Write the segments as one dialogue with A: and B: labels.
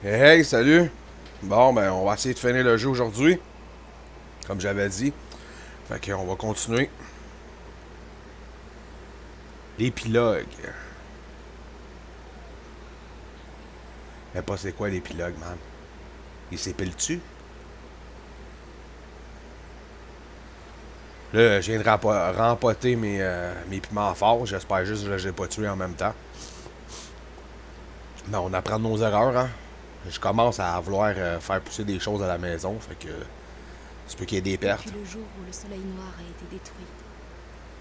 A: Hey, salut! Bon, ben, on va essayer de finir le jeu aujourd'hui, comme j'avais dit. Fait qu'on va continuer. L'épilogue. Je sais pas c'est quoi l'épilogue, man. Il s'épile-tu? Là, je viens de rempoter mes piments forts. J'espère juste que je les ai pas tués en même temps. Mais on apprend de nos erreurs, hein. Je commence à vouloir faire pousser des choses à la maison, fait que c'est peut qu'il y ait des
B: Depuis
A: pertes.
B: le jour où le soleil noir a été détruit,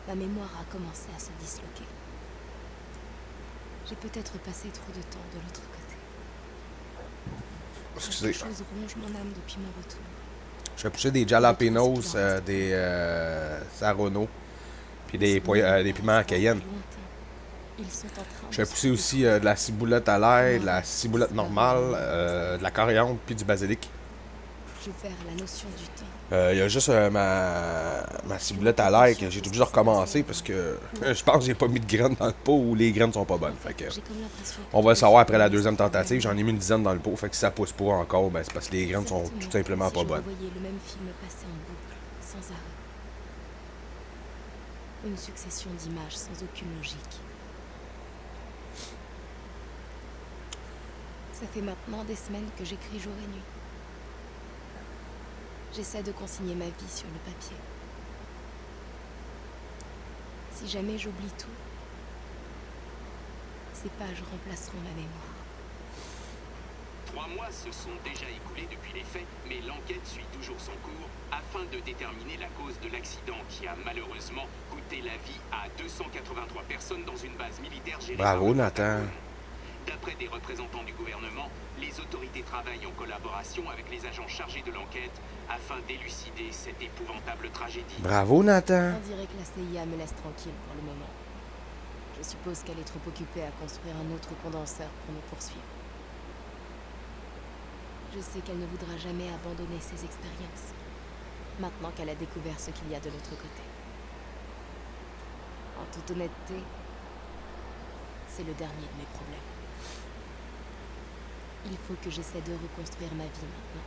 B: ma mémoire a commencé à se disloquer. J'ai peut-être passé trop de temps de l'autre côté. Quelque
A: Excusez.
B: chose ronge mon âme depuis mon retour.
A: Je fais pousser des
B: Et détruit ce qu'il
A: jalapenos,
B: en reste.
A: des Sarono, puis
B: Les souvenirs
A: des piments à
B: apparaissent
A: Cayenne.
B: vagues et lointains. Ils sont en train
A: Je
B: de
A: fais
B: se
A: pousser aussi
B: redécouvrir.
A: de la ciboulette à l'ail, de
B: Mon
A: la
B: rêve
A: ciboulette
B: disparaît
A: normale,
B: dans mon immensité.
A: de la coriandre, puis du basilic.
B: Je perds la notion du temps.
A: Il y a juste ma
B: Je n'ai
A: ciboulette
B: pas
A: à l'ail que
B: conscience
A: j'ai
B: de
A: été
B: ce
A: obligé
B: qui
A: de
B: s'est passé
A: recommencer parce
B: avant.
A: que
B: Ou
A: je
B: après.
A: pense que j'ai pas mis de graines dans le pot ou les graines sont pas
B: En
A: bonnes. Fait
B: fait,
A: que
B: j'ai comme l'impression que
A: on va
B: tout
A: le
B: le
A: savoir après la
B: cheminement
A: deuxième
B: s'est perdu en
A: tentative. J'en ai mis
B: moi.
A: une dizaine dans le pot, fait que si ça pousse pas encore, ben c'est parce que les graines sont tout
B: Exactement comme
A: simplement
B: si
A: pas
B: je
A: bonnes.
B: revoyais le même film passer en boucle, sans arrêt. Une succession d'images sans aucune logique. Ça fait maintenant des semaines que j'écris jour et nuit. J'essaie de consigner ma vie sur le papier. Si jamais j'oublie tout, ces pages remplaceront ma mémoire.
C: 3 mois se sont déjà écoulés depuis les faits, mais l'enquête suit toujours son cours afin de déterminer la cause de l'accident qui a malheureusement coûté la vie à 283 personnes dans une base militaire gérée par
A: Bravo
C: le
A: Nathan.
C: Pentagone. D'après des représentants du gouvernement, les autorités travaillent en collaboration avec les agents chargés de l'enquête afin d'élucider cette épouvantable tragédie.
A: Bravo Nathan.
B: On dirait que la CIA me laisse tranquille pour le moment. Je suppose qu'elle est trop occupée à construire un autre condenseur pour me poursuivre. Je sais qu'elle ne voudra jamais abandonner ses expériences, maintenant qu'elle a découvert ce qu'il y a de l'autre côté. En toute honnêteté, c'est le dernier de mes problèmes. Il faut que j'essaie de reconstruire ma vie maintenant.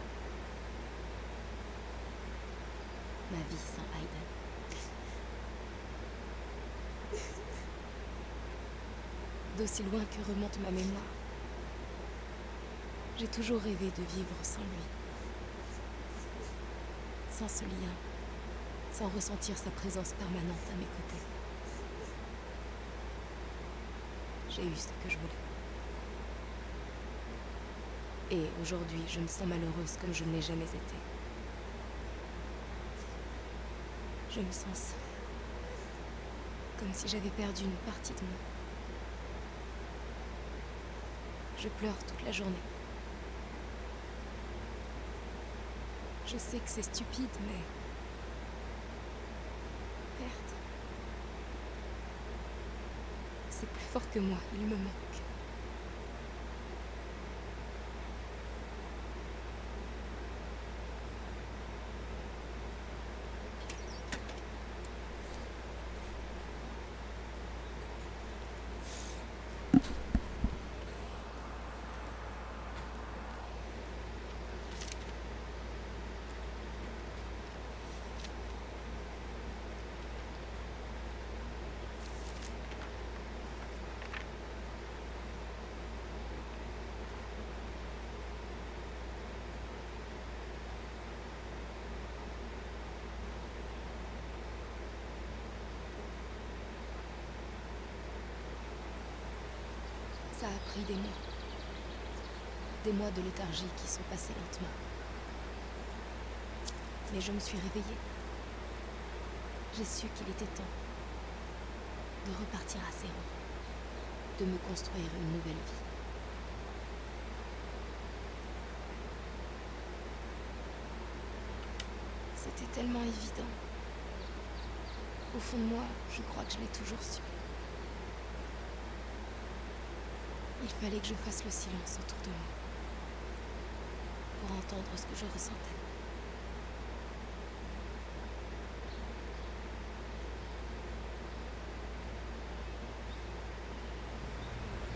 B: Ma vie sans Hayden. D'aussi loin que remonte ma mémoire, j'ai toujours rêvé de vivre sans lui. Sans ce lien, sans ressentir sa présence permanente à mes côtés. J'ai eu ce que je voulais. Et aujourd'hui, je me sens malheureuse comme je ne l'ai jamais été. Je me sens seule. Comme si j'avais perdu une partie de moi. Je pleure toute la journée. Je sais que c'est stupide, mais... perte. C'est plus fort que moi, il me manque. Ça a pris des mois. Des mois de léthargie qui sont passés lentement. Mais je me suis réveillée. J'ai su qu'il était temps de repartir à zéro, de me construire une nouvelle vie. C'était tellement évident. Au fond de moi, je crois que je l'ai toujours su. Il fallait que je fasse le silence autour de moi pour entendre ce que je ressentais.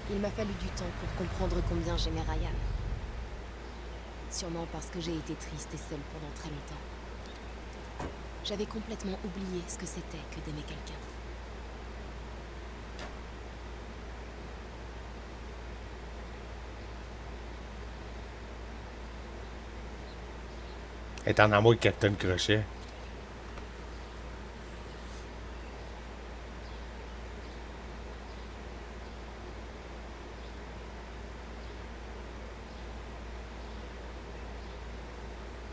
B: Il m'a fallu du temps pour comprendre combien j'aimais Ryan. sûrement parce que j'ai été triste et seule pendant très longtemps. J'avais complètement oublié ce que c'était que d'aimer quelqu'un.
A: Elle est en amour avec Captain Crochet.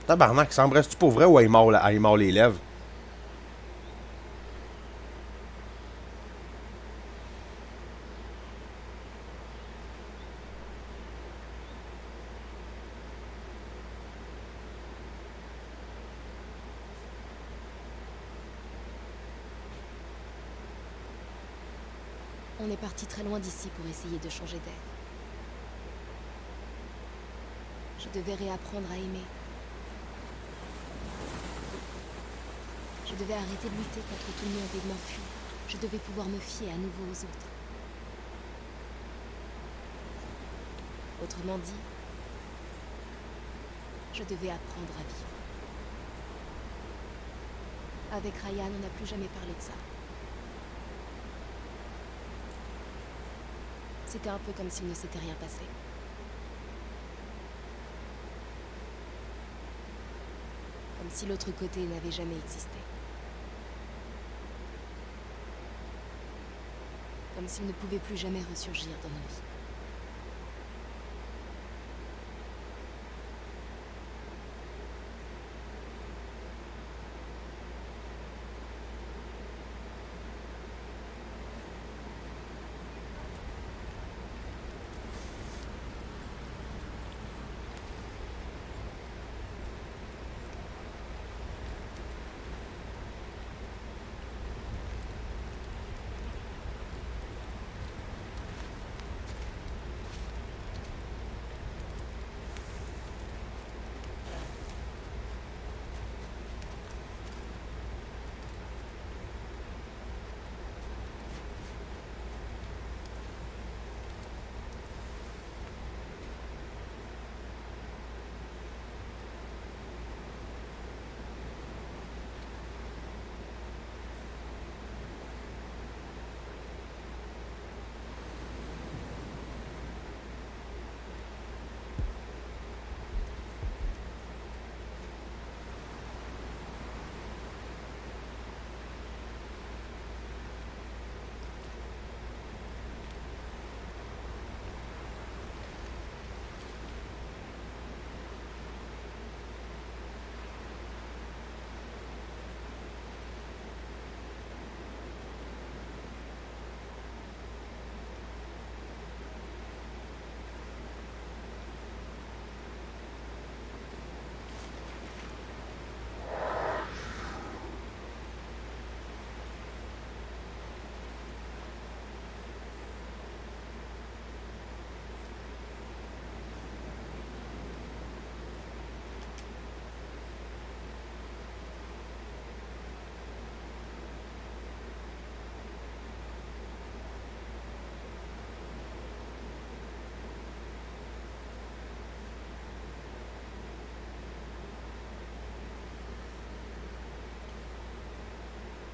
A: Tabarnak, s'embrasse-tu pour vrai ou elle mord les lèvres?
B: On est parti très loin d'ici pour essayer de changer d'air. Je devais réapprendre à aimer. Je devais arrêter de lutter contre tout le monde et de m'enfuir. Je devais pouvoir me fier à nouveau aux autres. Autrement dit, je devais apprendre à vivre. Avec Ryan, on n'a plus jamais parlé de ça. C'était un peu comme s'il ne s'était rien passé. Comme si l'autre côté n'avait jamais existé. Comme s'il ne pouvait plus jamais ressurgir dans nos vies.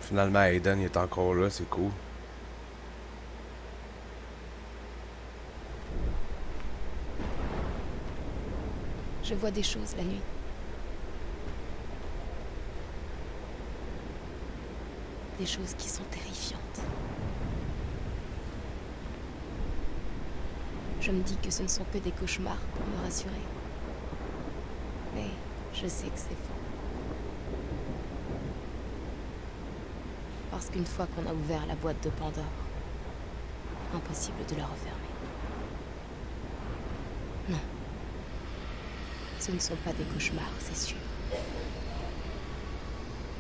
A: Finalement, Aiden est encore là, c'est cool.
B: Je vois des choses la nuit. Des choses qui sont terrifiantes. Je me dis que ce ne sont que des cauchemars pour me rassurer. Mais je sais que c'est faux. Parce qu'une fois qu'on a ouvert la boîte de Pandore, impossible de la refermer. Non. Ce ne sont pas des cauchemars, c'est sûr.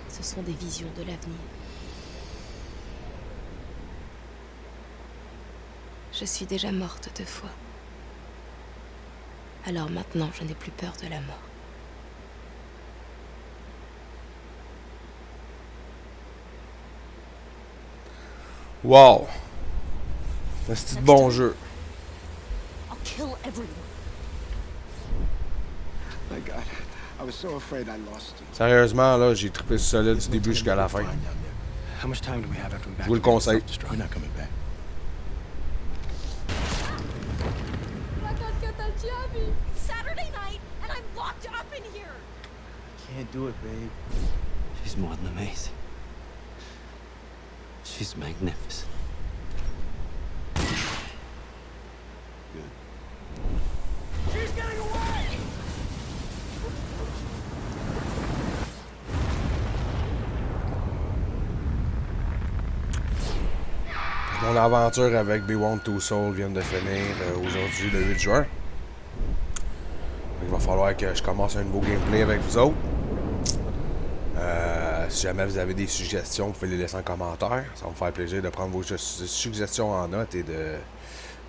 B: Ce sont des visions de l'avenir. Je suis déjà morte 2 fois. Alors maintenant, je n'ai plus peur de la mort.
A: Wow! C'est un bon jeu.
D: I'll kill everyone. My God, I was so afraid I lost you.
A: Sérieusement, là, j'ai trippé solide du début jusqu'à la fin.
E: How much time do we have after we
A: Je vous le conseille.
D: We're not coming back.
B: It's Saturday night, and I'm locked up in here.
E: Can't do it, babe. She's more than amazing. She's magnificent.
A: Mon aventure avec Beyond Two Souls vient de finir aujourd'hui, le 8 juin. Il va falloir que je commence un nouveau gameplay avec vous autres. Si jamais vous avez des suggestions, vous pouvez les laisser en commentaire. Ça va me faire plaisir de prendre vos suggestions en note et de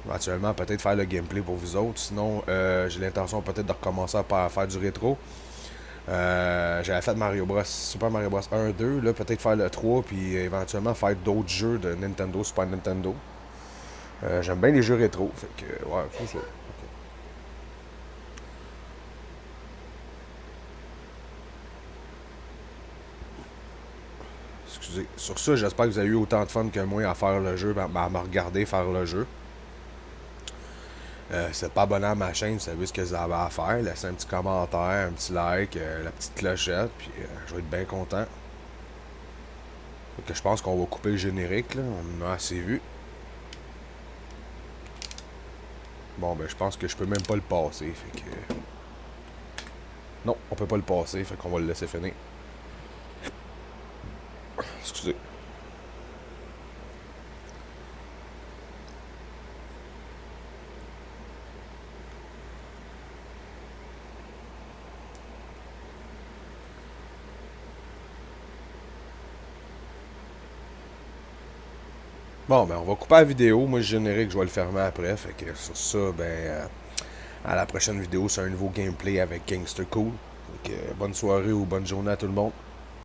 A: éventuellement peut-être faire le gameplay pour vous autres. Sinon, j'ai l'intention peut-être de recommencer à faire du rétro. J'avais fait Super Mario Bros 1, 2, là peut-être faire le 3 puis éventuellement faire d'autres jeux de Nintendo, Super Nintendo. J'aime bien les jeux rétro, fait que ouais, c'est ça. Excusez. Sur ça, j'espère que vous avez eu autant de fun que moi à faire le jeu, à me regarder faire le jeu. C'est pas abonné à ma chaîne, vous savez ce que vous avez à faire. Laissez un petit commentaire, un petit like, la petite clochette, puis je vais être bien content. Fait que je pense qu'on va couper le générique, là. On en a assez vu. Bon, ben je pense que je peux même pas le passer, fait que... Non, on peut pas le passer, fait qu'on va le laisser finir. Excusez. Bon, ben on va couper la vidéo. Moi, le générique, je vais le fermer après. Fait que sur ça, ben à la prochaine vidéo, c'est un nouveau gameplay avec Gangster Cool. Fait que bonne soirée ou bonne journée à tout le monde.